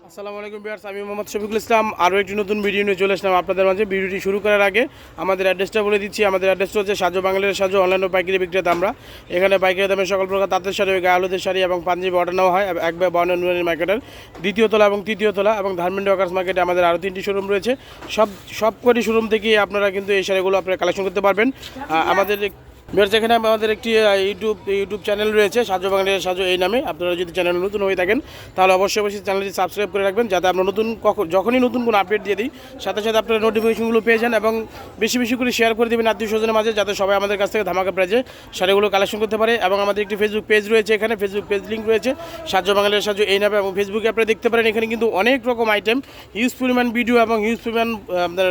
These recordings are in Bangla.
আসসালামু আলাইকুম ভিউয়ার্স, আমি মোহাম্মদ শফিকুল ইসলাম আরও একটি নতুন ভিডিও নিয়ে চলে আসলাম আপনাদের মাঝে। ভিডিওটি শুরু করার আগে আমাদের অ্যাড্রেসটা বলে দিচ্ছি। আমাদের অ্যাড্রেসটা হচ্ছে সাজু বাঙালির সাজু অনলাইন ও পাইকারি বিক্রেতা আমরা। এখানে পাইকারি দামে সকল প্রকার তাঁতের শাড়ি, গায়ে হলুদের শাড়ি এবং পাঞ্জাবি অর্ডার নেওয়া হয়। একবার বাউন্ন নুরানি মার্কেটের দ্বিতীয় তলা এবং তৃতীয় তলা এবং ধানমন্ডি ওয়ার্কার্স মার্কেটে আমাদের আরও 3টি শোরুম রয়েছে। সবকটি শোরুম থেকেই আপনারা কিন্তু এই শাড়িগুলো আপনারা কালেকশন করতে পারবেন। আমাদের এখানে আমাদের একটি ইউটিউব চ্যানেল রয়েছে সাজু বাঙালির সাজু এই নামে। আপনারা যদি চ্যানেল নতুন হয়ে থাকেন তাহলে অবশ্যই চ্যানেলটি সাবস্ক্রাইব করে রাখবেন, যাতে আমরা যখনই নতুন কোনো আপডেট দিয়ে দিই সাথে সাথে আপনারা নোটিফিকেশনগুলো পেয়ে যান। এবং বেশি বেশি করে শেয়ার করে দেবেন আত্মীয় স্বজনের মাঝে, যাতে সবাই আমাদের কাছ থেকে ধামাকা প্রাইজে শাড়িগুলো কালেকশন করতে পারে। এবং আমাদের একটি ফেসবুক পেজ রয়েছে, এখানে ফেসবুক পেজ লিঙ্ক রয়েছে সাজু বাঙালির সাজু এই নামে। এবং ফেসবুকে আপনারা দেখতে পারেন এখানে কিন্তু অনেক রকম আইটেম, হিউজ পরিমাণ ভিডিও এবং হিউজ পরিমাণ আপনার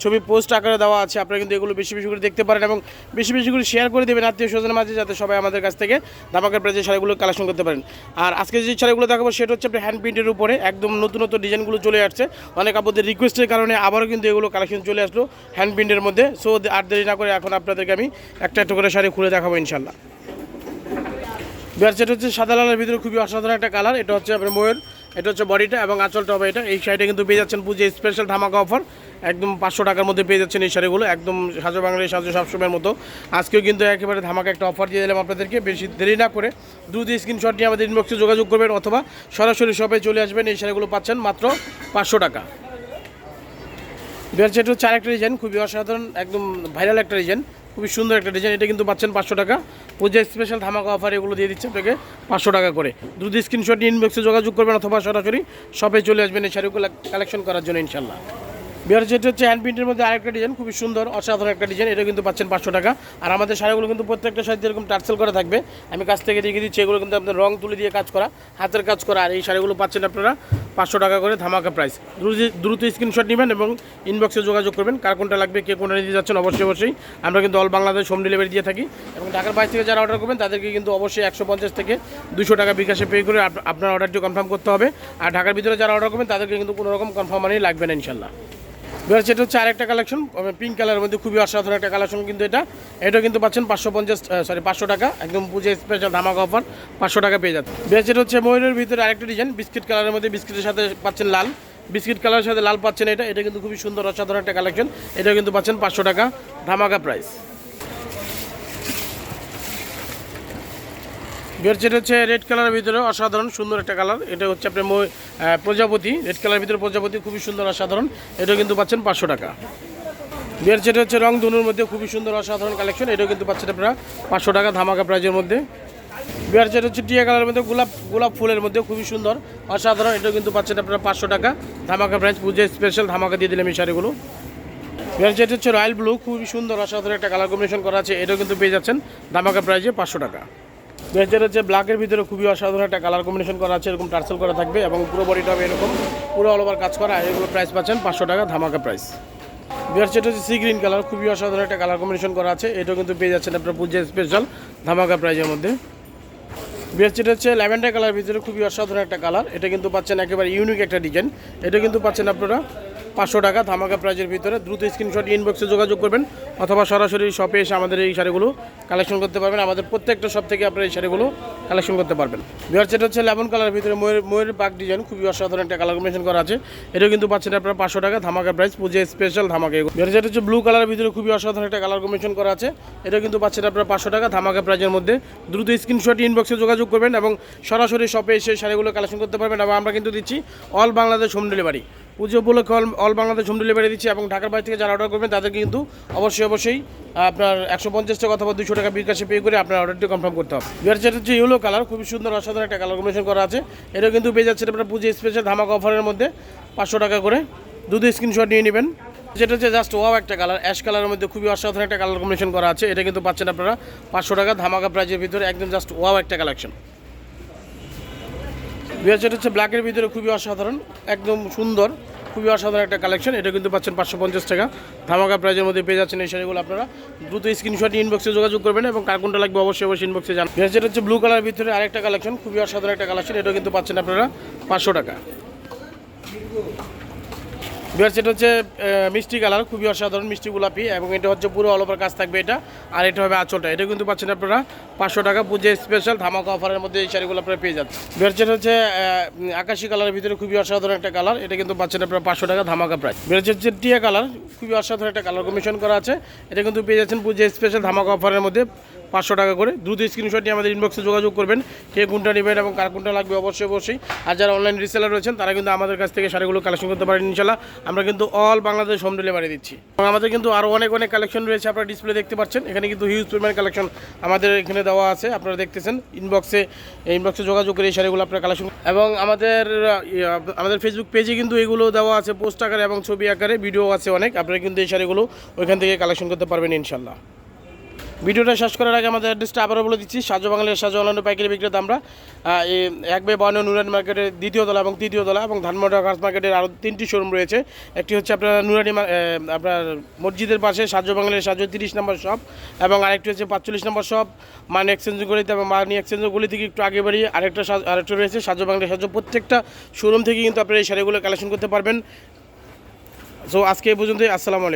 ছবি পোস্ট আকারে দেওয়া আছে। আপনারা কিন্তু এগুলো বেশি বেশি করে দেখতে পারেন এবং বেশি বেশি করে শেয়ার করে দেবেন আত্মীয় স্বজনের মাঝে, যাতে সবাই আমাদের কাছ থেকে ধামাকার প্রাইজে শাড়িগুলো কালেকশন করতে পারেন। আর আজকে যে শাড়িগুলো দেখাবো সেটা হচ্ছে আপনার হ্যান্ড প্রিন্টের উপরে একদম নতুন নতুন ডিজাইনগুলো চলে আসছে। অনেক আপনাদের রিকোয়েস্টের কারণে আবারও কিন্তু এগুলো কালেকশন চলে আসলো হ্যান্ড প্রিন্টের মধ্যে। সো আর দেরি না করে এখন আপনাদেরকে আমি একটা একটা করে শাড়ি খুলে দেখাবো ইনশাল্লাহ। সেটা হচ্ছে সাদা লালের ভিতরে খুবই অসাধারণ একটা কালার। এটা হচ্ছে আপনার ময়ূর, এটা হচ্ছে বডিটা এবং আঁচলটা হবে এটা। এই শাড়িটা কিন্তু পেয়ে যাচ্ছেন পুজো স্পেশাল ধামাকা অফার, একদম 500 টাকার মধ্যে পেয়ে যাচ্ছেন এই শাড়িগুলো। একদম সাজু বাঙালির সাজু সবসময়ের মতো আজকেও কিন্তু একেবারে ধামাকা একটা অফার দিয়ে দিলাম আপনাদেরকে। বেশি দেরি না করে দ্রুত স্ক্রিনশট নিয়ে আমাদের ইনবক্সে যোগাযোগ করবেন অথবা সরাসরি শপে চলে আসবেন। এই শাড়িগুলো পাচ্ছেন মাত্র 500 টাকা। সেটা হচ্ছে আরেকটা ডিজাইন, খুবই অসাধারণ, একদম ভাইরাল একটা ডিজাইন, খুবই সুন্দর একটা ডিজাইন। এটা কিন্তু পাচ্ছেন 500 টাকা। পূজা স্পেশাল ধামাকা অফার এগুলো দিয়ে দিচ্ছে আপনাকে 500 টাকা করে। দ্রুত স্ক্রিনশট নিয়ে ইনবক্সে যোগাযোগ করবেন অথবা সরাসরি শপে চলে আসবেন এই শাড়িগুলো কালেকশন করার জন্য ইনশাল্লাহ। যেটা হচ্ছে হ্যান্ড প্রিন্টের মধ্যে আরেকটা ডিজাইন, খুবই সুন্দর অসাধারণ একটা ডিজাইন। এটা কিন্তু পাচ্ছেন 500 টাকা। আর আমাদের শাড়িগুলো কিন্তু প্রত্যেকটা শাড়িতে এরকম টার্সেল করা থাকবে, আমি কাছ থেকে দেখে দিচ্ছি। এগুলো কিন্তু আপনার রং তুলি দিয়ে কাজ করা, হাতের কাজ করা। আর এই শাড়িগুলো পাচ্ছেন আপনারা 500 টাকা করে ধামাকা প্রাইস। দ্রুত স্ক্রিনশট নেবেন এবং ইনবক্সে যোগাযোগ করবেন কার কোনটা লাগবে, কে কোনটা নিতে যাচ্ছেন। অবশ্যই আমরা কিন্তু অল বাংলাদেশ হোম ডেলিভারি দিয়ে থাকি। এবং ঢাকার বাইরে থেকে যারা অর্ডার করবেন তাদেরকে কিন্তু অবশ্যই 150 থেকে 200 টাকা বিকাশে পে করে আপনার অর্ডারটি কনফার্ম করতে হবে। আর ঢাকার ভিতরে যারা অর্ডার করবেন তাদেরকে কিন্তু কোনো রকম কনফার্ম মানি লাগবে না ইনশাল্লাহ। সেটা হচ্ছে আরেকটা কালেকশন পিঙ্ক কালারের মধ্যে, খুবই অসাধারণ একটা কালেকশন কিন্তু এটা কিন্তু পাচ্ছেন 500 টাকা, একদম পুজো স্পেশাল ধামাকা অফার 500 টাকা পেয়ে যাচ্ছে। সেটা হচ্ছে ময়ূরের ভিতরে আরেকটা ডিজাইন, বিস্কিট কালারের মধ্যে, বিস্কিটের সাথে পাচ্ছেন লাল, বিস্কিট কালারের সাথে লাল পাচ্ছেন। এটা কিন্তু খুবই সুন্দর অসাধারণ একটা কালেকশন। এটা কিন্তু পাচ্ছেন 500 টাকা ধামাকা প্রাইস। সেটা হচ্ছে রেড কালারের ভিতরে অসাধারণ সুন্দর একটা কালার। এটা হচ্ছে আপনার প্রজাপতি, রেড কালারের ভিতরে প্রজাপতি, খুবই সুন্দর অসাধারণ। এটা কিন্তু পাচ্ছেন 500 টাকা। সেটা হচ্ছে রং ধনুর মধ্যে খুবই সুন্দর অসাধারণ কালেকশন। এটাও কিন্তু পাচ্ছেন আপনারা 500 টাকা ধামাকা প্রাইজের মধ্যে। সেটা হচ্ছে টিয়া কালারের মধ্যে গোলাপ ফুলের মধ্যে খুবই সুন্দর অসাধারণ। এটাও কিন্তু পাচ্ছেন আপনারা 500 টাকা ধামাকা প্রাইজ। পুজো স্পেশাল ধামাকা দিয়ে দিলাম এই শাড়িগুলো। সেটা হচ্ছে রয়্যাল ব্লু, খুবই সুন্দর অসাধারণ একটা কালার কম্বিনেশন করা আছে। এটাও কিন্তু পেয়ে যাচ্ছেন ধামাকা প্রাইজে 500 টাকা। যেটা হচ্ছে ব্ল্যাকের ভিতরে খুবই অসাধারণ একটা কালার কম্বিনেশন করা আছে, এরকম টার্সেল করা থাকবে এবং পুরো বডিটা হবে এরকম পুরো অল ওভার কাজ করা। এগুলো প্রাইস পাচ্ছেন 500 টাকা ধামাকা প্রাইস। সেটা হচ্ছে সি গ্রিন কালার, খুবই অসাধারণ একটা কালার কম্বিনেশন করা আছে। এটাও কিন্তু পেয়ে যাচ্ছেন আপনার পুজো স্পেশাল ধামাকা প্রাইজের মধ্যে। সেটা হচ্ছে ল্যাভেন্ডার কালার ভিতরে খুবই অসাধারণ একটা কালার। এটা কিন্তু পাচ্ছেন একেবারে ইউনিক একটা ডিজাইন। এটা কিন্তু পাচ্ছেন আপনারা 500 টাকা ধামাকা প্রাইজের ভিতরে। দ্রুত স্ক্রিনশট ইনবক্সে যোগাযোগ করবেন অথবা সরাসরি শপে এসে আমাদের এই শাড়িগুলো কালেকশন করতে পারবেন। আমাদের প্রত্যেকটা শপ থেকে আপনারা এই শাড়িগুলো কালেকশন করতে পারবেন। সেটা হচ্ছে লেমন কালারের ভিতরে ময়ূরের পাক ডিজাইন, খুবই অসাধারণ একটা কালার কম্বিনেশন করা আছে। এটাও কিন্তু পাচ্ছেন আপনারা 500 টাকা ধামাকা প্রাইস, পুজো স্পেশাল ধামাকা। সেটা হচ্ছে ব্লু কালারের ভিতরে খুবই অসাধারণ একটা কালার কম্বিনেশন করা আছে। এটাও কিন্তু পাচ্ছেন আপনারা 500 টাকা ধামাকা প্রাইজের মধ্যে। দ্রুত স্ক্রিনশট ইনবক্সে যোগাযোগ করবেন এবং সরাসরি শপে এসে শাড়িগুলো কালেকশন করতে পারবেন। এবং আমরা কিন্তু দিচ্ছি অল বাংলাদেশ হোম ডেলিভারি, পুজো উপলক্ষে অল বাংলাদেশ হোম ডেলিভারি দিচ্ছি। এবং ঢাকার বাইরে থেকে যারা অর্ডার করবেন তাদেরকে কিন্তু অবশ্যই আপনার 150 টাকা অথবা 200 টাকা বিকাশে পে করে আপনার অর্ডারটি কনফার্ম করতে হবে। সেটা হচ্ছে ইয়েলো কালার, খুবই সুন্দর অসাধারণ একটা কালার কম্বিনেশন করা আছে। এটাও কিন্তু পেয়ে যাচ্ছে আপনার পুজো স্পেশাল ধামাকা অফারের মধ্যে 500 টাকা করে। দ্রুত স্ক্রিনশট নিয়ে নেবেন। যেটা হচ্ছে জাস্ট ওয়াও একটা কালার, অ্যাশ কালারের মধ্যে খুবই অসাধারণ একটা কালার কম্বিনেশন করা আছে। এটা কিন্তু পাচ্ছেন আপনারা 500 টাকা ধামাকা প্রাইজের ভিতরে, একদম জাস্ট ওয়াও একটা কালেকশন। সেটা হচ্ছে ব্ল্যাকের ভিতরে খুবই অসাধারণ, একদম সুন্দর, খুবই অসাধারণ একটা কালেকশন। এটা কিন্তু পাচ্ছেন 550 টাকা ধামাকা প্রাইজের মধ্যে পেয়ে যাচ্ছেন এই শাড়িগুলো। আপনারা দ্রুত স্ক্রিনশট ইনবক্সে যোগাযোগ করবেন এবং কার কোনটা লাগবে অবশ্যই ইনবক্সে জানান। সেটা হচ্ছে ব্লু কালারের ভিতরে আরেকটা কালেকশন, খুবই অসাধারণ একটা কালেকশন। এটাও কিন্তু পাচ্ছেন আপনারা 500 টাকা। ভিউয়ার্স এটা হচ্ছে মিষ্টি কালার, খুবই অসাধারণ মিষ্টি গোলাপি, এবং এটা হচ্ছে পুরো অল ওভার কাজ থাকবে এটা। আর এটা হবে আঁচলটা, এটা কিন্তু পাচ্ছেন আপনারা 500 টাকা পুজো স্পেশাল ধামাকা অফারের মধ্যে এই শাড়িগুলো আপনারা পেয়ে যাচ্ছেন। ভিউয়ার্স এটা হচ্ছে আকাশি কালারের ভিতরে খুবই অসাধারণ একটা কালার, এটা কিন্তু পাচ্ছেন আপনারা 500 টাকা ধামাকা প্রাইস। ভিউয়ার্স হচ্ছে টিয়া কালার, খুবই অসাধারণ একটা কালার কম্বিনেশন করা আছে, এটা কিন্তু পেয়ে যাচ্ছেন পুজো স্পেশাল ধামাকা অফারের মধ্যে 500 টাকা করে। দ্রুত স্ক্রিনশট নিয়ে আমাদের ইনবক্সে যোগাযোগ করবেন, কে কোনটা নেবেন এবং কার কোনটা লাগবে অবশ্যই। আর যারা অনলাইন রিসেলার রয়েছেন তারা কিন্তু আমাদের কাছ থেকে শাড়িগুলো কালেকশন করতে পারেন ইনশাল্লাহ। আমরা কিন্তু অল বাংলাদেশ হোম ডেলিভারি দিচ্ছি, এবং আমাদের কিন্তু আরও অনেক কালেকশন রয়েছে, আপনারা ডিসপ্লে দেখতে পাচ্ছেন। এখানে কিন্তু হিউজ পরিমাণ কালেকশন আমাদের এখানে দেওয়া আছে, আপনারা দেখতেছেন। ইনবক্সে যোগাযোগ করে এই শাড়িগুলো আপনারা কালেকশন, এবং আমাদের ফেসবুক পেজে কিন্তু এগুলো দেওয়া আছে পোস্ট আকারে এবং ছবি আকারে, ভিডিও আছে অনেক, আপনারা কিন্তু এই শাড়িগুলো ওইখান থেকে কালেকশন করতে পারবেন ইনশাল্লাহ। ভিডিওটা শেষ করার আগে আমাদের অ্যাড্রেসটা আবারও বলে দিচ্ছি। সাজু বাংলার সাজু অনলাইন পাইকারি বিক্রেতা আমরা, 1/52 নুরানি মার্কেটের 2য় তলা এবং 3য় তলা, এবং ধানমন্ডা কাঁচ মার্কেটের আরও 3টি শোরুম রয়েছে। একটি হচ্ছে আপনার নুরানি আপনার মসজিদের পাশে সাজু বাংলার সাজু 30 নম্বর শপ, এবং আরেকটি হচ্ছে 45 নম্বর শপ মানি এক্সচেঞ্জ গলিতে, এবং মানি এক্সচেঞ্জ গলি থেকে একটু আগে বাড়িয়ে আরেকটা রয়েছে সাজু বাংলার সাজু। প্রত্যেকটা শোরুম থেকে কিন্তু আপনারা এই শাড়িগুলো কালেকশন করতে পারবেন। সো আজকে এই পর্যন্তই, আসসালামু আলাইকুম।